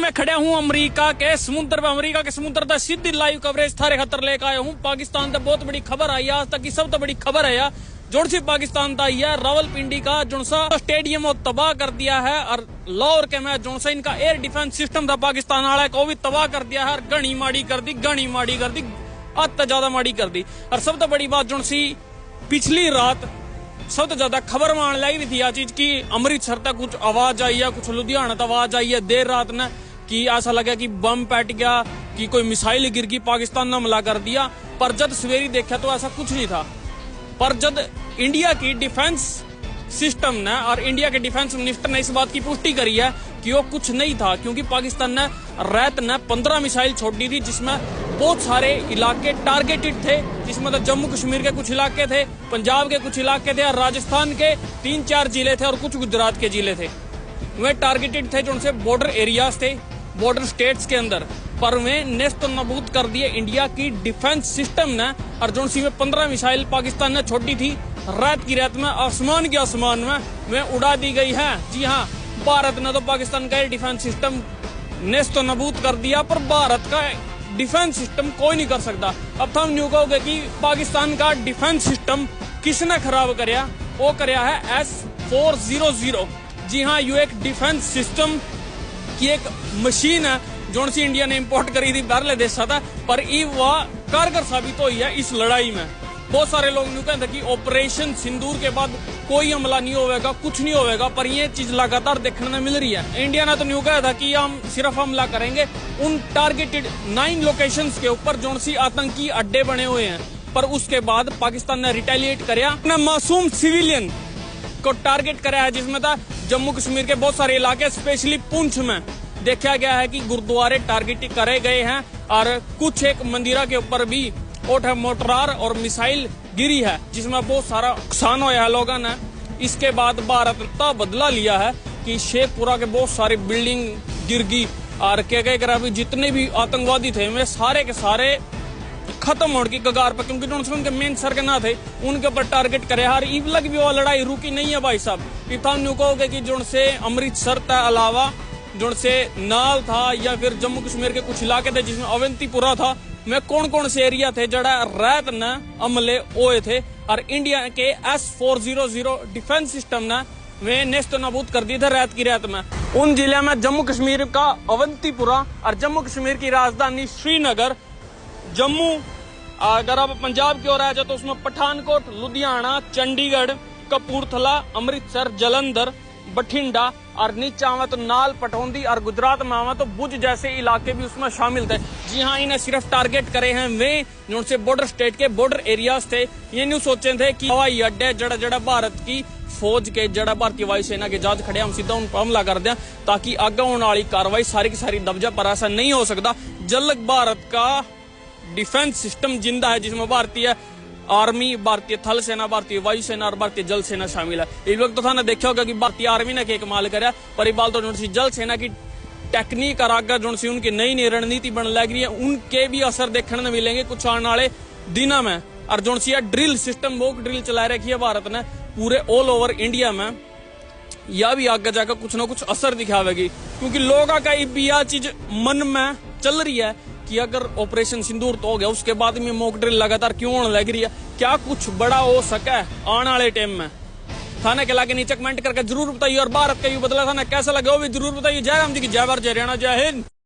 मैं खड़ा हूँ अमेरिका के समुद्र पे। अमेरिका के समुद्र का सीधी लाइव कवरेज थारे खतर लेकर आया हूँ। पाकिस्तान से बहुत बड़ी खबर आई है, आज तक की सब तो बड़ी खबर है यार। जोड़ सी पाकिस्तान का आई है रावलपिंडी का जोनसा स्टेडियम तबाह कर दिया है, और लाहौर के मैच जोनसा इनका एयर डिफेंस सिस्टम था पाकिस्तान वाला को भी तबाह कर दिया है, और घनी माड़ी कर दी, घनी माड़ी कर दी, हद तक ज्यादा माड़ी कर दी। और सब तो बड़ी बात जोनसी पिछली रात सबसे ज्यादा खबर मान लाई भी थी आ चीज की अमृतसर तक कुछ आवाज आई है, कुछ लुधियाना तक आवाज आई है देर रात ने कि ऐसा लगा कि बम पैट गया, कि कोई मिसाइल गिर गई, पाकिस्तान ने हमला कर दिया। पर जब सवेरी देखा तो ऐसा कुछ नहीं था। पर जब इंडिया की डिफेंस सिस्टम ने और इंडिया के डिफेंस मिनिस्टर ने इस बात की पुष्टि करी है कि वो कुछ नहीं था, क्योंकि पाकिस्तान ने रात ने 15 मिसाइल छोड़ दी थी, जिसमें बहुत सारे इलाके टारगेटेड थे, जिसमें तो जम्मू कश्मीर के कुछ इलाके थे, पंजाब के कुछ इलाके थे, और राजस्थान के 3-4 जिले थे, और कुछ गुजरात के जिले थे। वे टारगेटेड थे जो उनसे बॉर्डर एरियाज थे, बॉर्डर स्टेट्स के अंदर, पर वे नेस्त नबूद कर दिए इंडिया की डिफेंस सिस्टम ने। और जो में 15 मिसाइल पाकिस्तान ने छोड़ी थी रात की रात में आसमान के आसमान में वे उड़ा दी गई है। जी हाँ, भारत ने तो पाकिस्तान का डिफेंस सिस्टम नेस्त नबूद कर दिया, पर भारत का डिफेंस सिस्टम कोई नहीं कर सकता। अब तो हम न्यू कहोगे कि पाकिस्तान का डिफेंस सिस्टम किसने खराब करया, वो करया है S-400। जी हाँ, ये एक डिफेंस सिस्टम की एक मशीन है जो सी इंडिया ने इंपोर्ट करी थी बाहरले देशा था, पर वह कारगर साबित हुई है इस लड़ाई में। बहुत सारे लोग न्यू कहते कि ऑपरेशन सिंदूर के बाद कोई हमला नहीं होगा, कुछ नहीं होगा, पर ये चीज लगातार देखने में मिल रही है। इंडिया ने तो न्यू कहा था कि हम सिर्फ हमला करेंगे उन टारगेटेड 9 लोकेशंस के ऊपर जो सी आतंकी अड्डे बने हुए हैं, पर उसके बाद पाकिस्तान ने रिटेलिएट कराया, अपने मासूम सिविलियन को टारगेट कराया है, जिसमें था जम्मू कश्मीर के बहुत सारे इलाके, स्पेशली पुंछ में देखा गया है कि गुरुद्वारे टारगेट करे गए हैं, और कुछ एक मंदिरा के ऊपर भी मोटरार और मिसाइल गिरी है, जिसमें बहुत सारा नुकसान हुआ है लोगों ने। इसके बाद भारत ने बदला लिया है कि शेखपुरा के बहुत सारी बिल्डिंग गिर गई, और के जितने भी आतंकवादी थे वे सारे के सारे खत्म होने की कगार पर, क्योंकि जो उनके मेन सरगना थे उनके ऊपर टारगेट करे। हर इवलग भी वो लड़ाई रुकी नहीं है भाई साहब। इतना न्यू कहोगे कि जो से अमृतसर के अलावा जो से नाल था, या फिर जम्मू कश्मीर के कुछ इलाके थे जिसमें अवंतीपुरा था, में कौन कौन से एरिया थे जड़ा रात न हमले हुए थे, और इंडिया के S-400 डिफेंस सिस्टम ने वे नेस्त नबूद कर दिए थे रात की रात में। उन जिले में जम्मू कश्मीर का अवंतीपुरा और जम्मू कश्मीर की राजधानी श्रीनगर, जम्मू अगर आप पंजाब की ओर आ जाए तो उसमें पठानकोट, लुधियाना, चंडीगढ़, कपूरथला, अमृतसर, जलंधर, बठिंडा, और नीचे आवा तो नाल, पटौंदी, और गुजरात में आवा तो भुज जैसे इलाके भी उसमें शामिल थे। जी हाँ, इन्हें सिर्फ टारगेट करे हैं वे जो से बॉर्डर स्टेट के बॉर्डर एरियाज थे। ये नहीं सोचे थे कि हवाई अड्डे जड़ा जड़ा भारत की फौज के, जड़ा भारतीय वायुसेना के जहाज खड़े हम सीधा उन पर हमला कर दें, ताकि आगे होने वाली कार्रवाई सारी की सारी दबजा पर। ऐसा नहीं हो सकता जब तक भारत का डिफेंस सिस्टम जिंदा है, जिसमें भारतीय आर्मी, भारतीय थल सेना, भारतीय वायुसेना और भारतीय जल सेना शामिल है। इस वक्त तो था ना देखा होगा कि भारतीय आर्मी ने के कमाल करा, पर बाल तो जो जल सेना की टेक्निक और आगे जो उनकी नई नई रणनीति बन लग रही है, उनके भी असर देखने को मिलेंगे कुछ आने वाले दिनों में। और जो ड्रिल सिस्टम, मोक ड्रिल चला रखी है भारत ने पूरे ऑल ओवर इंडिया में, यह भी आगे जाकर कुछ न कुछ असर दिखावेगी, क्योंकि लोगों का यह चीज मन में चल रही है कि अगर ऑपरेशन सिंदूर तो हो गया, उसके बाद में मॉक ड्रिल लगातार क्यों होने लग रही है, क्या कुछ बड़ा हो सके आने वाले टाइम में। थाने के लाके नीचे कमेंट करके जरूर बताइए, और भारत का यू बदला थाना कैसा लगा वो भी जरूर बताइए। जय राम जी की जय, भारत जय हरियाणा, जय हिंद।